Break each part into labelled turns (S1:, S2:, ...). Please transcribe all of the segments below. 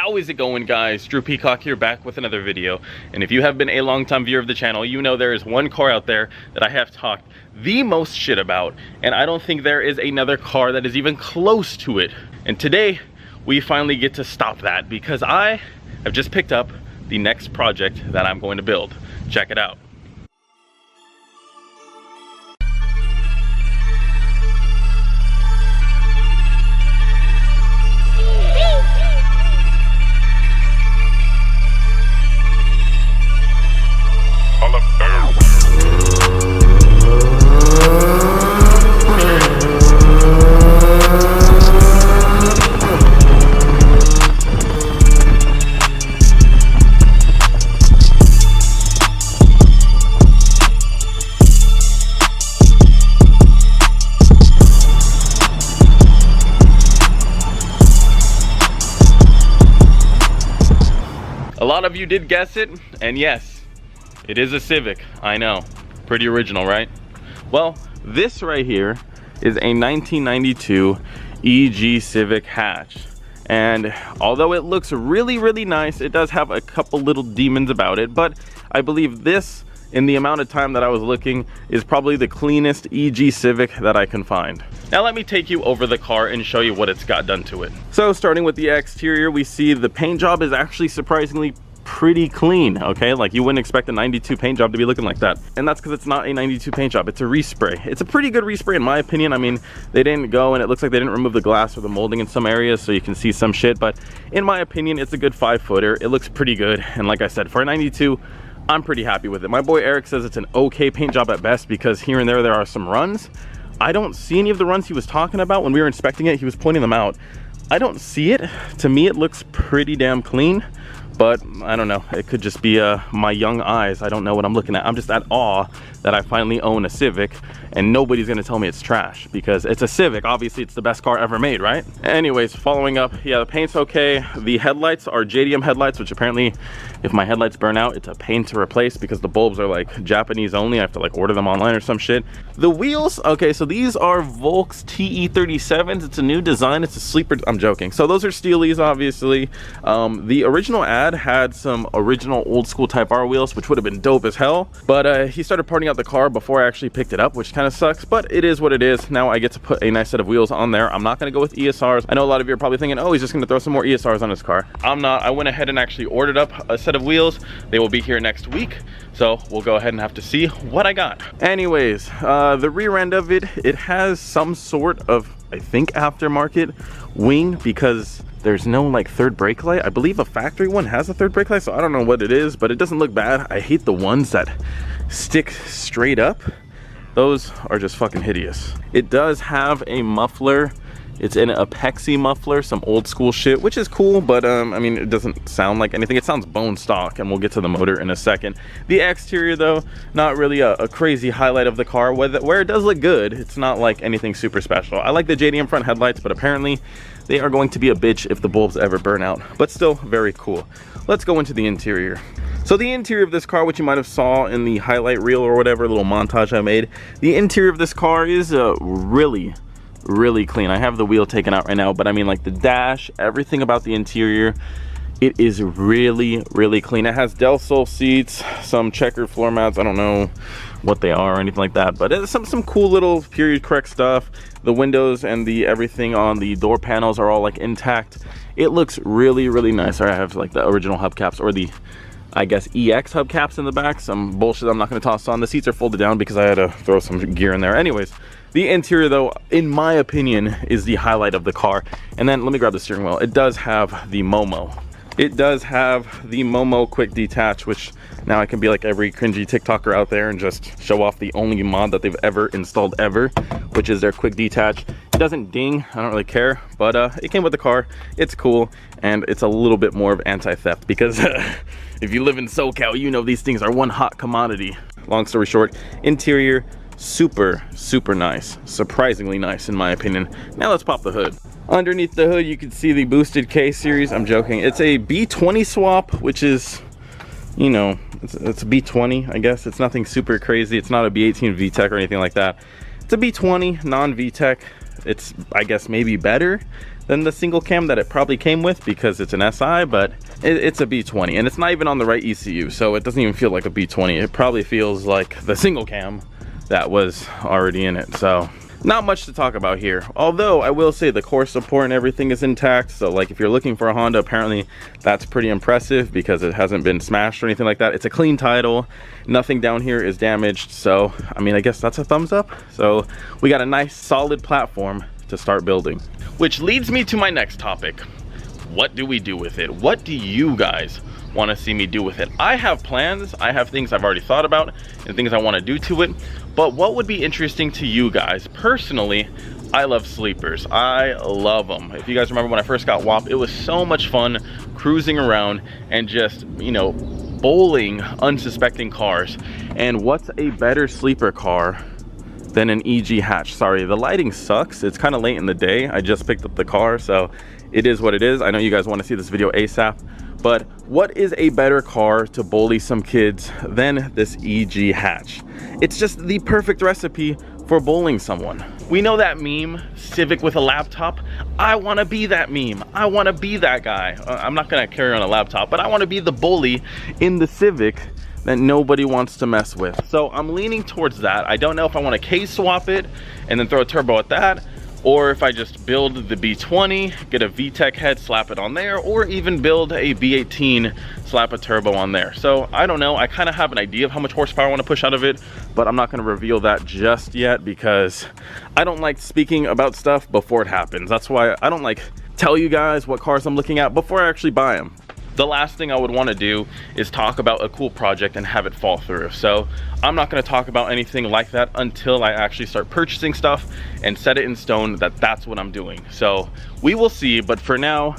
S1: How is it going, guys? Drew Peacock here, back with another video. And if you have been a long-time viewer of the channel, you know there is one car out there that I have talked the most shit about, and I don't think there is another car that is even close to it. And today we finally get to stop that, because I have just picked up the next project that I'm going to build. Check it out. A lot of you did guess it, and yes, it is a Civic. I know, pretty original, right? Well, this right here is a 1992 EG Civic hatch, and although it looks really nice, it does have a couple little demons about it. But I believe this, in the amount of time that I was looking, is probably the cleanest EG Civic that I can find. Now let me take you over the car and show you what it's got done to it. So starting with the exterior, we see the paint job is actually surprisingly pretty clean, okay? Like, you wouldn't expect a 92 paint job to be looking like that. And that's because it's not a 92 paint job, it's a respray. It's a pretty good respray in my opinion. I mean, they didn't go, and it looks like they didn't remove the glass or the molding in some areas, so you can see some shit, but in my opinion, it's a good 5-footer. It looks pretty good, and like I said, for a 92, I'm pretty happy with it. My boy Eric says it's an okay paint job at best, because here and there are some runs. I don't see any of the runs he was talking about when we were inspecting it. He was pointing them out. I don't see it. To me, it looks pretty damn clean, but I don't know. It could just be my young eyes. I don't know what I'm looking at. I'm just at awe that I finally own a Civic, and nobody's gonna tell me it's trash, because it's a Civic. Obviously, it's the best car ever made, right? Anyways, following up, yeah, the paint's okay. The headlights are JDM headlights, which apparently, if my headlights burn out, it's a pain to replace, because the bulbs are like Japanese only. I have to like order them online or some shit. The wheels, okay, so these are Volks TE37s. It's a new design. It's a sleeper. I'm joking. So those are Steelies, obviously. The original ad had some original old school Type R wheels, which would have been dope as hell, but he started parting out the car before I actually picked it up, which kind of sucks, but it is what it is. Now I get to put a nice set of wheels on there. I'm not going to go with ESRs. I know a lot of you are probably thinking, oh, he's just going to throw some more ESRs on his car. I'm not. I went ahead and actually ordered up a set of wheels. They will be here next week, so we'll go ahead and have to see what I got. Anyways, the rear end of it, it has some sort of, I think, aftermarket wing, because there's no like third brake light. I believe a factory one has a third brake light, so I don't know what it is, but it doesn't look bad. I hate the ones that stick straight up. Those are just fucking hideous. It does have a muffler. It's an Apexi muffler, some old school shit, which is cool, but I mean, it doesn't sound like anything. It sounds bone stock, and we'll get to the motor in a second. The exterior, though, not really a crazy highlight of the car. Where it does look good, it's not like anything super special. I like the JDM front headlights, but apparently they are going to be a bitch if the bulbs ever burn out, but still very cool. Let's go into the interior. So the interior of this car, which you might have saw in the highlight reel or whatever little montage I made, the interior of this car is really clean. I have the wheel taken out right now, but I mean, like, the dash, everything about the interior, it is really clean. It has Del Sol seats, some checkered floor mats. I don't know what they are or anything like that, but it's some cool little period correct stuff. The windows and the everything on the door panels are all like intact. It looks really nice. I have like the original hubcaps, or the, I guess, EX hubcaps in the back. Some bullshit I'm not going to toss on. The seats are folded down because I had to throw some gear in there. Anyways, the interior, though, in my opinion, is the highlight of the car. And then let me grab the steering wheel. It does have the Momo. It does have the Momo quick detach, which now I can be like every cringy TikToker out there and just show off the only mod that they've ever installed ever, which is their quick detach. It doesn't ding, I don't really care, but it came with the car. It's cool, and it's a little bit more of anti-theft, because if you live in SoCal, you know these things are one hot commodity. Long story short, interior, super nice, surprisingly nice in my opinion. Now let's pop the hood. Underneath the hood, you can see the boosted K series. I'm joking. It's a B20 swap, which is, you know, it's a B20, I guess. It's nothing super crazy. It's not a B18 VTEC or anything like that. It's a B20 non-VTEC. It's, I guess, maybe better than the single cam that it probably came with because it's an SI, but it's a B20 and it's not even on the right ECU, so it doesn't even feel like a B20. It probably feels like the single cam that was already in it. So not much to talk about here, although I will say the core support and everything is intact. So like if you're looking for a Honda, apparently that's pretty impressive because it hasn't been smashed or anything like that. It's a clean title, nothing down here is damaged, so I mean, I guess that's a thumbs up. So we got a nice solid platform to start building, which leads me to my next topic. What do we do with it? What do you guys want to see me do with it? I have plans, I have things I've already thought about and things I want to do to it, but what would be interesting to you guys? Personally, I love sleepers. I love them. If you guys remember when I first got WAP, it was so much fun cruising around and just, you know, bowling unsuspecting cars. And what's a better sleeper car than an EG hatch? Sorry, the lighting sucks. It's kind of late in the day. I just picked up the car, so it is what it is. I know you guys want to see this video ASAP, but what is a better car to bully some kids than this EG hatch? It's just the perfect recipe for bullying someone. We know that meme, Civic with a laptop. I want to be that meme. I want to be that guy. I'm not gonna carry on a laptop, but I want to be the bully in the Civic that nobody wants to mess with. So I'm leaning towards that. I don't know if I want to case swap it and then throw a turbo at that, or if I just build the B20, get a VTEC head, slap it on there, or even build a B18, slap a turbo on there. So I don't know, I kind of have an idea of how much horsepower I want to push out of it, but I'm not going to reveal that just yet because I don't like speaking about stuff before it happens. That's why I don't like tell you guys what cars I'm looking at before I actually buy them. The last thing I would want to do is talk about a cool project and have it fall through. So I'm not going to talk about anything like that until I actually start purchasing stuff and set it in stone that that's what I'm doing. So we will see, but for now,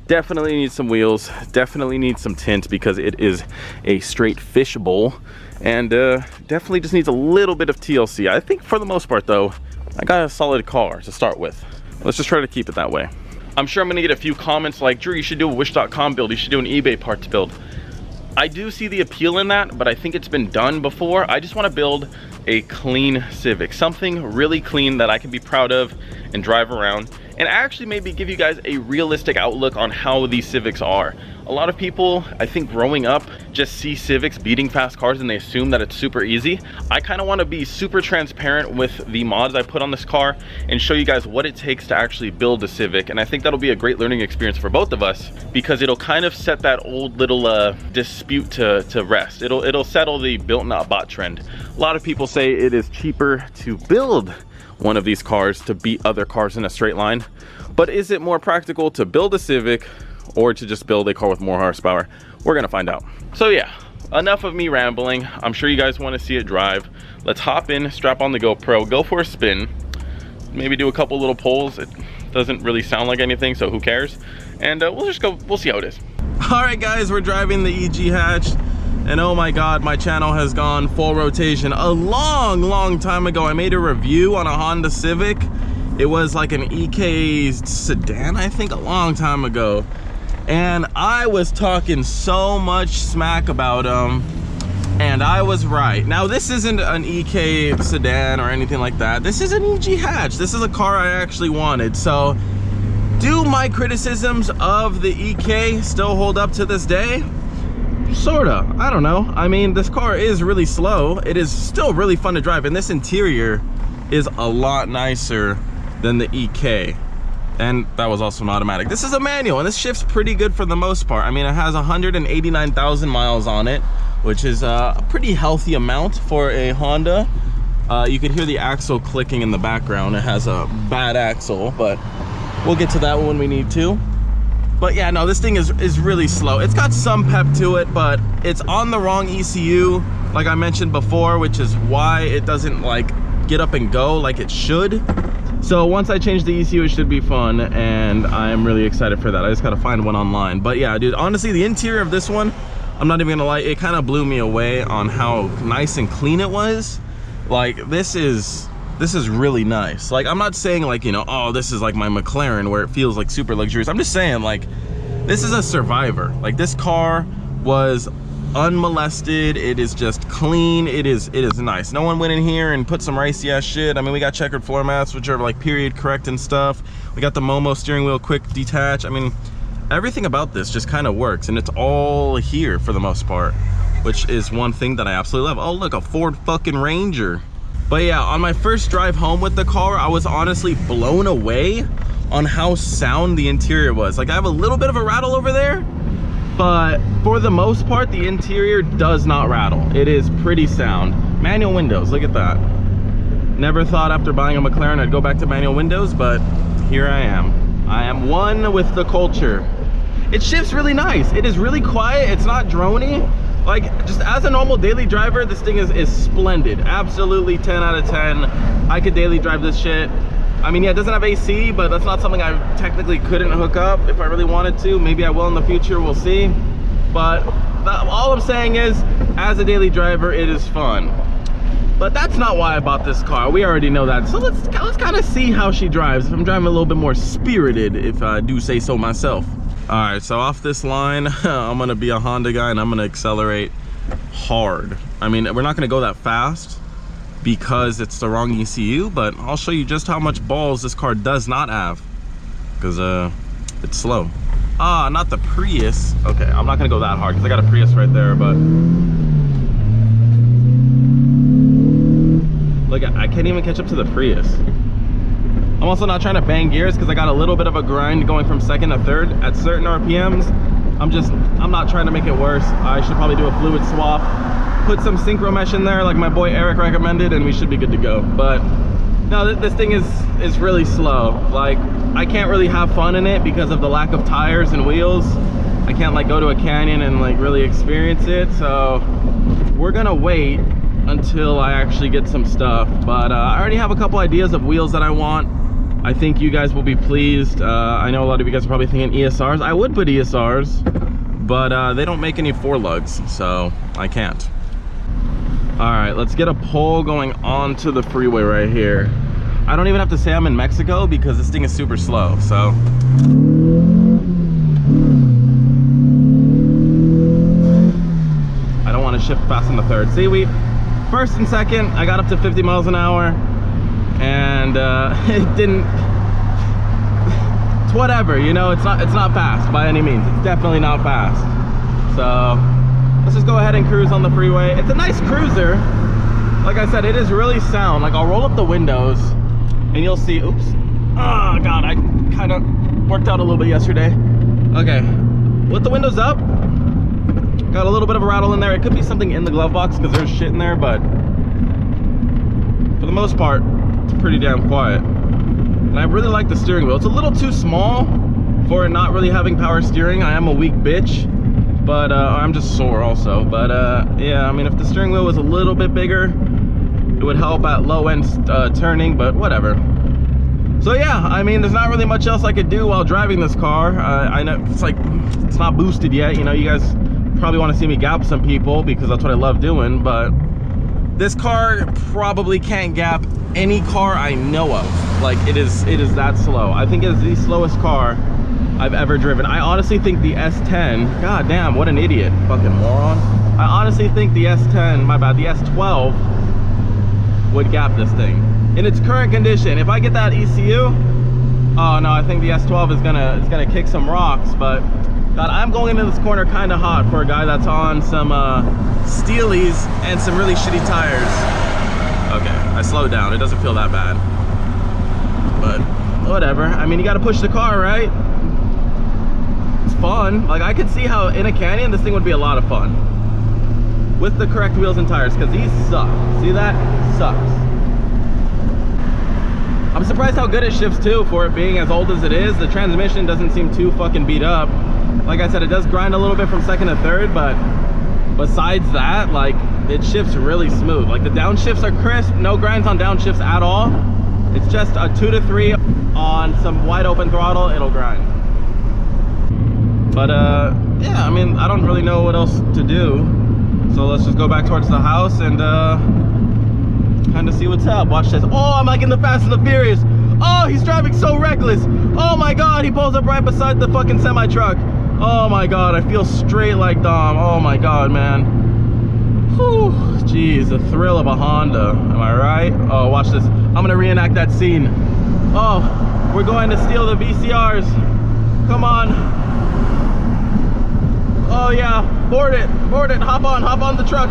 S1: definitely need some wheels, definitely need some tint because it is a straight fish bowl, and definitely just needs a little bit of TLC. I think for the most part though, I got a solid car to start with. Let's just try to keep it that way. I'm sure I'm gonna get a few comments like, Drew, you should do a wish.com build, you should do an eBay parts build. I do see the appeal in that, but I think it's been done before. I just wanna build a clean Civic, something really clean that I can be proud of and drive around, and actually maybe give you guys a realistic outlook on how these Civics are. A lot of people, I think growing up, just see Civics beating fast cars and they assume that it's super easy. I kind of want to be super transparent with the mods I put on this car and show you guys what it takes to actually build a Civic. And I think that'll be a great learning experience for both of us because it'll kind of set that old little dispute to rest. It'll settle the built not bought trend. A lot of people say it is cheaper to build one of these cars to beat other cars in a straight line. But is it more practical to build a Civic or to just build a car with more horsepower? We're gonna find out. So yeah, enough of me rambling. I'm sure you guys want to see it drive. Let's hop in, strap on the GoPro, go for a spin, maybe do a couple little pulls. It doesn't really sound like anything, so who cares? And we'll see how it is. All right guys, we're driving the EG hatch, and oh my god, my channel has gone full rotation. A long time ago I made a review on a Honda Civic. It was like an EK sedan, I think, a long time ago. And I was talking so much smack about them, and I was right. Now this isn't an EK sedan or anything like that. This is an EG hatch. This is a car I actually wanted. So do my criticisms of the EK still hold up to this day? Sorta, I don't know. I mean, this car is really slow. It is still really fun to drive, and this interior is a lot nicer than the EK. And that was also an automatic. This is a manual, and this shifts pretty good for the most part. I mean, it has 189,000 miles on it, which is a pretty healthy amount for a Honda. You could hear the axle clicking in the background. It has a bad axle, but we'll get to that when we need to. But yeah, no, this thing is really slow. It's got some pep to it, but it's on the wrong ECU, like I mentioned before, which is why it doesn't like get up and go like it should. So once I change the ECU, it should be fun, and I'm really excited for that. I just gotta find one online. But yeah, dude, honestly, the interior of this one, I'm not even gonna lie, it kind of blew me away on how nice and clean it was. Like, this is really nice. Like, I'm not saying like, you know, oh, this is like my McLaren where it feels like super luxurious. I'm just saying, like, this is a survivor. Like, this car was unmolested. It is just clean. It is nice. No one went in here and put some racy ass shit. I mean, we got checkered floor mats, which are like period correct and stuff. We got the Momo steering wheel, quick detach. I mean, everything about this just kind of works, and it's all here for the most part, which is one thing that I absolutely love. Oh, look, a Ford fucking Ranger. But yeah, on my first drive home with the car, I was honestly blown away on how sound the interior was. Like, I have a little bit of a rattle over there, but for the most part, the interior does not rattle. It is pretty sound. Manual windows, look at that. Never thought after buying a McLaren I'd go back to manual windows, but here I am. I am one with the culture. It shifts really nice. It is really quiet. It's not drony. Like, just as a normal daily driver, this thing is splendid. Absolutely 10 out of 10. I could daily drive this shit. I mean, yeah, it doesn't have AC, but that's not something I technically couldn't hook up if I really wanted to. Maybe I will in the future, we'll see. But all I'm saying is, as a daily driver, it is fun. But that's not why I bought this car. We already know that. So let's kind of see how she drives. If I'm driving a little bit more spirited, if I do say so myself. All right, so off this line, I'm gonna be a Honda guy and I'm gonna accelerate hard. I mean, we're not gonna go that fast because it's the wrong ECU, but I'll show you just how much balls this car does not have, because it's slow. Ah, not the Prius. Okay, I'm not gonna go that hard because I got a Prius right there, but look, I can't even catch up to the Prius. I'm also not trying to bang gears because I got a little bit of a grind going from second to third at certain RPMs. I'm not trying to make it worse. I should probably do a fluid swap, put some synchro mesh in there like my boy Eric recommended, and we should be good to go. But no, this thing is really slow. Like, I can't really have fun in it because of the lack of tires and wheels. I can't like go to a canyon and like really experience it. So we're gonna wait until I actually get some stuff. But I already have a couple ideas of wheels that I want. I think you guys will be pleased. I know a lot of you guys are probably thinking ESRs. I would put ESRs, but they don't make any 4-lugs, so I can't. All right, let's get a pole going onto the freeway right here. I don't even have to say I'm in Mexico because this thing is super slow, so. I don't want to shift fast in the third. See, first and second, I got up to 50 miles an hour. And it didn't, it's whatever, you know, it's not fast by any means. It's definitely not fast. So let's just go ahead and cruise on the freeway. It's a nice cruiser. Like I said, it is really sound. Like, I'll roll up the windows and you'll see, oops. Oh God, I kind of worked out a little bit yesterday. Okay, with the windows up, got a little bit of a rattle in there. It could be something in the glove box because there's shit in there, but for the most part, it's pretty damn quiet. And I really like the steering wheel. It's a little too small for it not really having power steering. I am a weak bitch, but I'm just sore also. But yeah, I mean, if the steering wheel was a little bit bigger, it would help at low end turning, but whatever. So yeah, I mean, there's not really much else I could do while driving this car. I know it's not boosted yet. You know, you guys probably want to see me gap some people because that's what I love doing, but this car probably can't gap any car I know of. Like, it is that slow. I think it's the slowest car I've ever driven. I honestly think the S10, god damn, what an idiot, fucking moron. I honestly think the S10, my bad, the S12 would gap this thing in its current condition. If I get that ECU, oh no, I think the S12 is gonna kick some rocks. But God, I'm going into this corner kind of hot for a guy that's on some Steelies and some really shitty tires. Okay, I slowed down. It doesn't feel that bad, but whatever. I mean, you got to push the car, right? It's fun. Like, I could see how in a canyon this thing would be a lot of fun with the correct wheels and tires, because these suck. See that? Sucks. I'm surprised how good it shifts too, for it being as old as it is. The transmission doesn't seem too fucking beat up. Like I said, it does grind a little bit from second to third, but besides that, like, it shifts really smooth. Like, the downshifts are crisp, no grinds on downshifts at all. It's just a 2 to 3 on some wide open throttle, it'll grind. But yeah, I mean, I don't really know what else to do. So let's just go back towards the house and kind of see what's up. Watch this. Oh, I'm like in the Fast and the Furious. Oh, he's driving so reckless. Oh my God, he pulls up right beside the fucking semi truck. Oh my God, I feel straight like Dom. Oh my God, man. Whew, jeez, the thrill of a Honda. Am I right? Oh, watch this. I'm gonna reenact that scene. Oh, We're going to steal the VCRs. Come on. Oh yeah, board it, hop on the truck,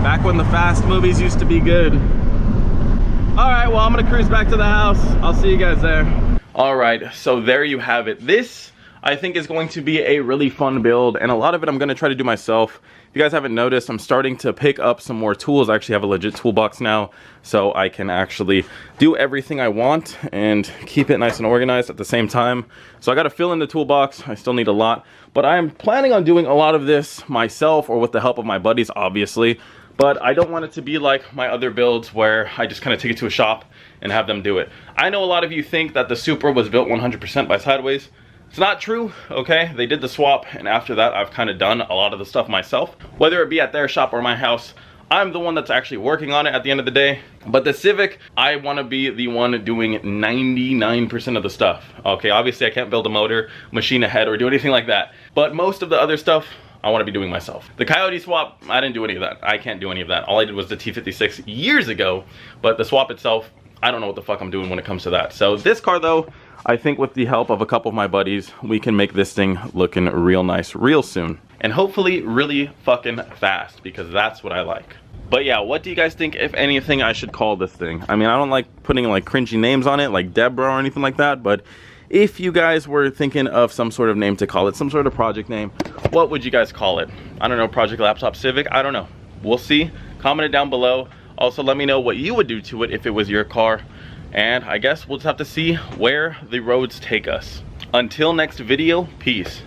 S1: Back when the Fast movies used to be good. All right, well, I'm gonna cruise back to the house. I'll see you guys there. All right, so there you have it. This, I think, is going to be a really fun build, and a lot of it I'm gonna try to do myself. If you guys haven't noticed, I'm starting to pick up some more tools. I actually have a legit toolbox now, so I can actually do everything I want and keep it nice and organized at the same time. So I gotta fill in the toolbox. I still need a lot, but I'm planning on doing a lot of this myself or with the help of my buddies, obviously. But I don't want it to be like my other builds where I just kind of take it to a shop and have them do it. I know a lot of you think that the Supra was built 100% by Sideways. It's not true, okay? They did the swap, and after that, I've kind of done a lot of the stuff myself. Whether it be at their shop or my house, I'm the one that's actually working on it at the end of the day. But the Civic, I want to be the one doing 99% of the stuff. Okay, obviously I can't build a motor, machine a head, or do anything like that. But most of the other stuff, I want to be doing myself. The Coyote swap, I didn't do any of that. I can't do any of that. All I did was the T56 years ago, but the swap itself, I don't know what the fuck I'm doing when it comes to that. So this car though, I think with the help of a couple of my buddies, we can make this thing looking real nice real soon. And hopefully really fucking fast, because that's what I like. But yeah, what do you guys think, if anything, I should call this thing? I mean, I don't like putting like cringy names on it, like Deborah or anything like that, but if you guys were thinking of some sort of name to call it, some sort of project name, what would you guys call it? I don't know, Project Laptop Civic? I don't know. We'll see. Comment it down below. Also, let me know what you would do to it if it was your car. And I guess we'll just have to see where the roads take us. Until next video, peace.